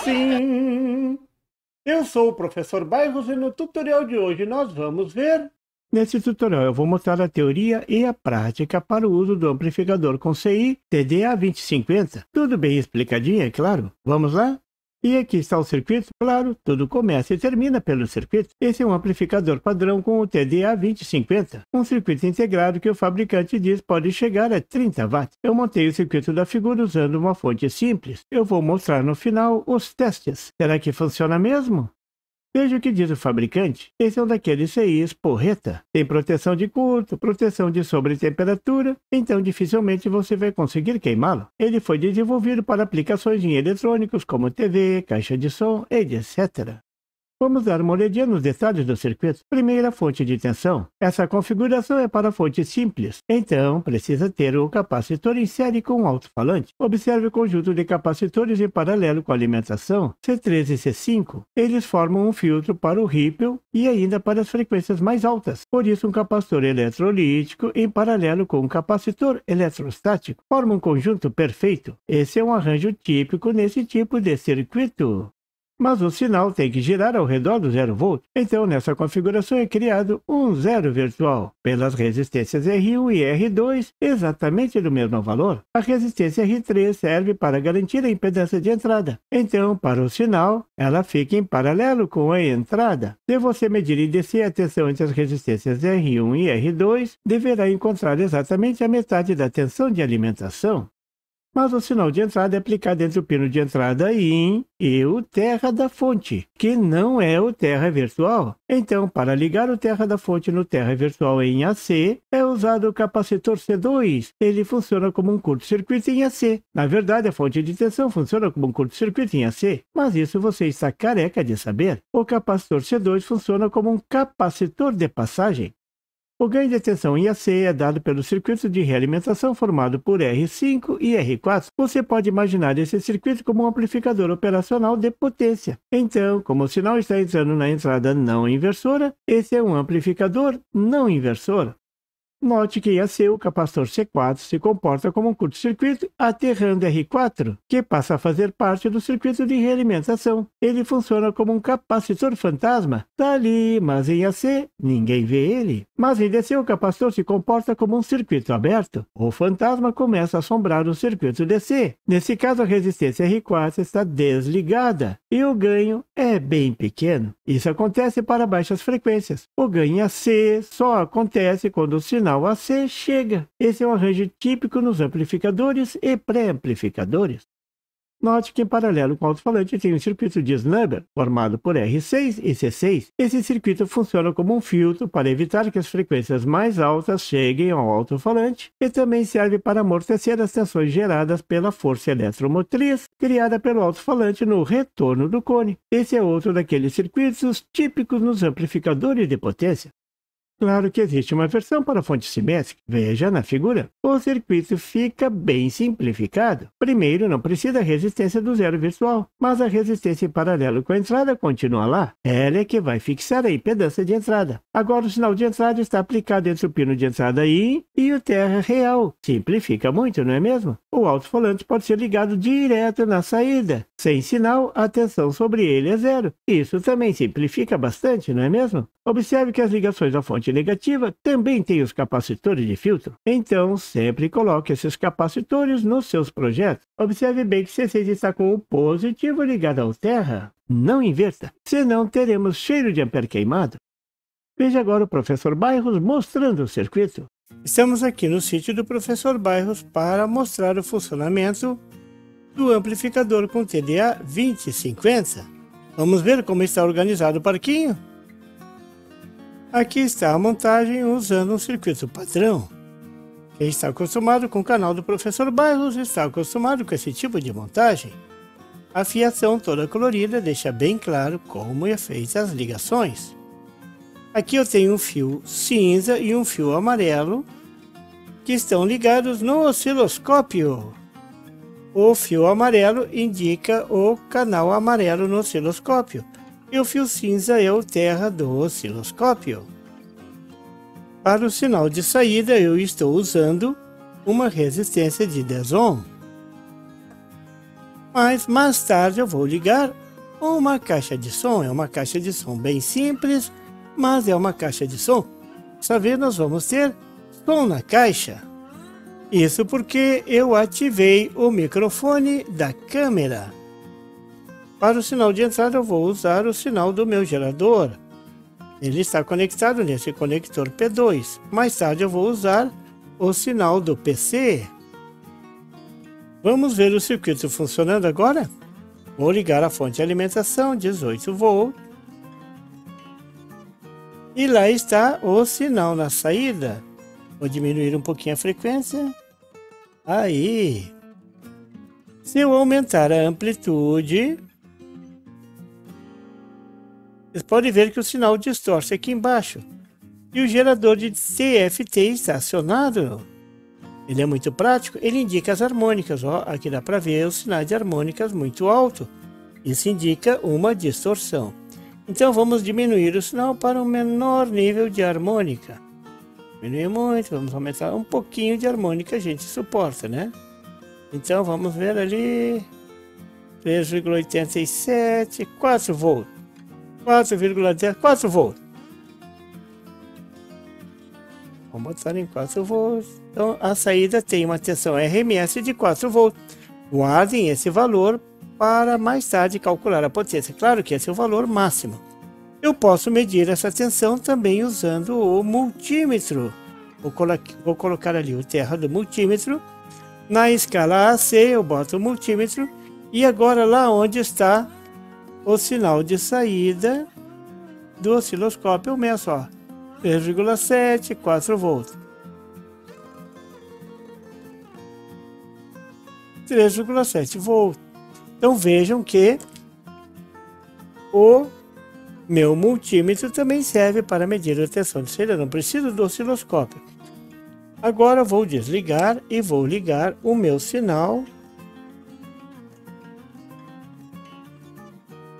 sim! Eu sou o professor Bairros e no tutorial de hoje nós vamos ver... Nesse tutorial eu vou mostrar a teoria e a prática para o uso do amplificador com CI TDA2050. Tudo bem explicadinho, é claro? Vamos lá? E aqui está o circuito, claro, tudo começa e termina pelo circuito. Esse é um amplificador padrão com o TDA2050, um circuito integrado que o fabricante diz pode chegar a 30 watts. Eu montei o circuito da figura usando uma fonte simples. Eu vou mostrar no final os testes. Será que funciona mesmo? Veja o que diz o fabricante. Esse é um daqueles CIs porreta. Tem proteção de curto, proteção de sobretemperatura, então dificilmente você vai conseguir queimá-lo. Ele foi desenvolvido para aplicações em eletrônicos como TV, caixa de som, etc. Vamos dar uma olhadinha nos detalhes do circuito. Primeira fonte de tensão. Essa configuração é para fonte simples, então precisa ter o capacitor em série com um alto-falante. Observe o conjunto de capacitores em paralelo com a alimentação C3 e C5. Eles formam um filtro para o ripple e ainda para as frequências mais altas. Por isso, um capacitor eletrolítico em paralelo com um capacitor eletrostático forma um conjunto perfeito. Esse é um arranjo típico nesse tipo de circuito. Mas o sinal tem que girar ao redor do 0 volt. Então, nessa configuração é criado um zero virtual, pelas resistências R1 e R2, exatamente do mesmo valor. A resistência R3 serve para garantir a impedância de entrada. Então, para o sinal, ela fica em paralelo com a entrada. Se você medir e descer a tensão entre as resistências R1 e R2, deverá encontrar exatamente a metade da tensão de alimentação. Mas o sinal de entrada é aplicado entre o pino de entrada IN e o terra da fonte, que não é o terra virtual. Então, para ligar o terra da fonte no terra virtual em AC, é usado o capacitor C2. Ele funciona como um curto-circuito em AC. Na verdade, a fonte de tensão funciona como um curto-circuito em AC, mas isso você está careca de saber. O capacitor C2 funciona como um capacitor de passagem. O ganho de tensão em AC é dado pelo circuito de realimentação formado por R5 e R4. Você pode imaginar esse circuito como um amplificador operacional de potência. Então, como o sinal está entrando na entrada não inversora, esse é um amplificador não inversor. Note que em AC o capacitor C4 se comporta como um curto-circuito aterrando R4, que passa a fazer parte do circuito de realimentação. Ele funciona como um capacitor fantasma. Está ali, mas em AC ninguém vê ele. Mas em DC o capacitor se comporta como um circuito aberto. O fantasma começa a assombrar o circuito DC. Nesse caso a resistência R4 está desligada e o ganho é bem pequeno. Isso acontece para baixas frequências. O ganho AC só acontece quando o sinal AC chega. Esse é um arranjo típico nos amplificadores e pré-amplificadores. Note que em paralelo com o alto-falante tem um circuito de snubber, formado por R6 e C6. Esse circuito funciona como um filtro para evitar que as frequências mais altas cheguem ao alto-falante e também serve para amortecer as tensões geradas pela força eletromotriz criada pelo alto-falante no retorno do cone. Esse é outro daqueles circuitos típicos nos amplificadores de potência. Claro que existe uma versão para fonte simétrica. Veja na figura. O circuito fica bem simplificado. Primeiro, não precisa da resistência do zero virtual, mas a resistência em paralelo com a entrada continua lá. Ela é que vai fixar a impedância de entrada. Agora o sinal de entrada está aplicado entre o pino de entrada IN e o terra real. Simplifica muito, não é mesmo? O alto-falante pode ser ligado direto na saída. Sem sinal, a tensão sobre ele é zero. Isso também simplifica bastante, não é mesmo? Observe que as ligações à fonte negativa também têm os capacitores de filtro. Então, sempre coloque esses capacitores nos seus projetos. Observe bem que C6 está com o positivo ligado ao terra. Não inverta, senão teremos cheiro de ampere queimado. Veja agora o professor Bairros mostrando o circuito. Estamos aqui no sítio do professor Bairros para mostrar o funcionamento do amplificador com TDA2050. Vamos ver como está organizado o parquinho? Aqui está a montagem usando um circuito padrão. Quem está acostumado com o canal do professor Bairros está acostumado com esse tipo de montagem. A fiação toda colorida deixa bem claro como é feita as ligações. Aqui eu tenho um fio cinza e um fio amarelo que estão ligados no osciloscópio. O fio amarelo indica o canal amarelo no osciloscópio e o fio cinza é o terra do osciloscópio. Para o sinal de saída eu estou usando uma resistência de 10 ohm. Mas mais tarde eu vou ligar uma caixa de som. É uma caixa de som bem simples, mas é uma caixa de som. Dessa vez nós vamos ter som na caixa. Isso porque eu ativei o microfone da câmera. Para o sinal de entrada eu vou usar o sinal do meu gerador. Ele está conectado nesse conector P2. Mais tarde eu vou usar o sinal do PC. Vamos ver o circuito funcionando agora? Vou ligar a fonte de alimentação, 18 volts. E lá está o sinal na saída. Vou diminuir um pouquinho a frequência. Aí. Se eu aumentar a amplitude, vocês podem ver que o sinal distorce aqui embaixo. E o gerador de TFT está acionado. Ele é muito prático, ele indica as harmônicas. Ó, aqui dá para ver os sinais de harmônicas muito alto. Isso indica uma distorção. Então vamos diminuir o sinal para um menor nível de harmônica. Diminuir muito, vamos aumentar um pouquinho de harmônica, a gente suporta, né? Então vamos ver ali, 3,87, 4 volts. 4,10, 4 volts. Vamos botar em 4 volts. Então a saída tem uma tensão RMS de 4 volts. Guardem esse valor para mais tarde calcular a potência. Claro que esse é o valor máximo. Eu posso medir essa tensão também usando o multímetro. Vou colocar ali o terra do multímetro. Na escala AC eu boto o multímetro. E agora lá onde está o sinal de saída do osciloscópio, eu meço, ó, 3,7, 4 volts. 3,7 volts. Então vejam que o meu multímetro também serve para medir a tensão de saída, não preciso do osciloscópio. Agora vou desligar e vou ligar o meu sinal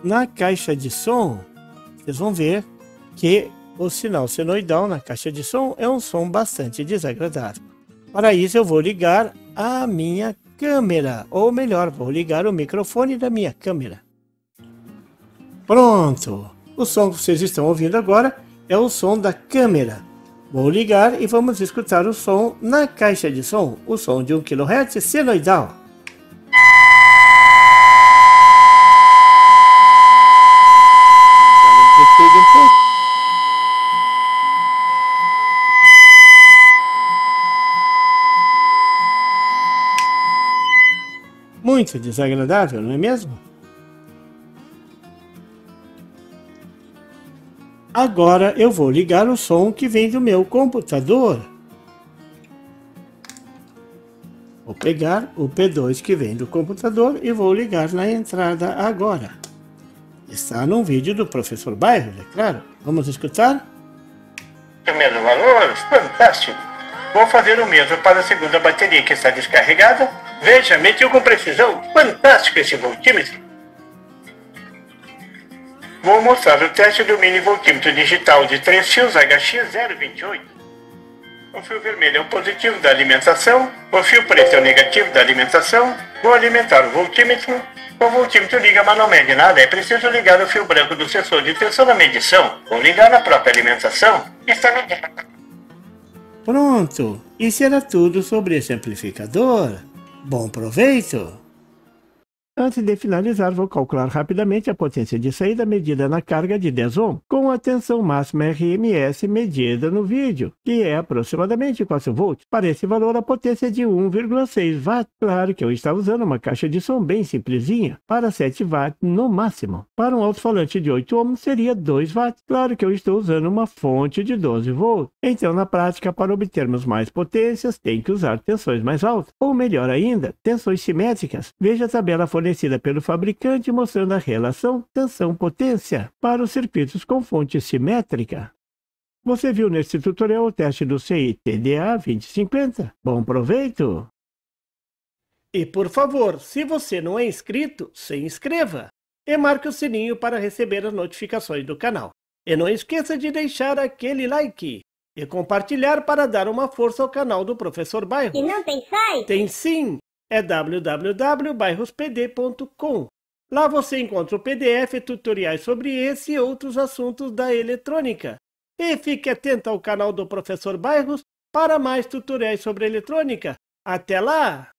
na caixa de som. Vocês vão ver que o sinal senoidal na caixa de som é um som bastante desagradável. Para isso eu vou ligar a minha câmera, ou melhor, vou ligar o microfone da minha câmera. Pronto! O som que vocês estão ouvindo agora é o som da câmera. Vou ligar e vamos escutar o som na caixa de som, o som de 1 kHz senoidal. Muito desagradável, não é mesmo? Agora eu vou ligar o som que vem do meu computador. Vou pegar o P2 que vem do computador e vou ligar na entrada agora. Está num vídeo do professor Bairros, é claro. Vamos escutar? Primeiro valor, fantástico. Vou fazer o mesmo para a segunda bateria que está descarregada. Veja, mediu com precisão. Fantástico esse voltímetro. Vou mostrar o teste do mini voltímetro digital de 3 fios HX028. O fio vermelho é o positivo da alimentação, o fio preto é o negativo da alimentação. Vou alimentar o voltímetro. O voltímetro liga, mas não mede nada. É preciso ligar o fio branco do sensor de tensão na medição. Vou ligar na própria alimentação. Está medindo. Pronto! Isso era tudo sobre esse amplificador. Bom proveito! Antes de finalizar, vou calcular rapidamente a potência de saída medida na carga de 10 ohm, com a tensão máxima RMS medida no vídeo, que é aproximadamente 4 volts. Para esse valor, a potência é de 1,6 watts. Claro que eu estava usando uma caixa de som bem simplesinha, para 7 watts no máximo. Para um alto-falante de 8 ohms, seria 2 watts. Claro que eu estou usando uma fonte de 12 volts. Então, na prática, para obtermos mais potências, tem que usar tensões mais altas. Ou melhor ainda, tensões simétricas. Veja a tabela fornecida pelo fabricante mostrando a relação tensão-potência para os circuitos com fonte simétrica. Você viu neste tutorial o teste do CI TDA2050. Bom proveito! E por favor, se você não é inscrito, se inscreva e marque o sininho para receber as notificações do canal. E não esqueça de deixar aquele like e compartilhar para dar uma força ao canal do Professor Bairros. E não tem site? Tem sim! é www.bairrospd.com. Lá você encontra o PDF e tutoriais sobre esse e outros assuntos da eletrônica. E fique atento ao canal do Professor Bairros para mais tutoriais sobre eletrônica. Até lá!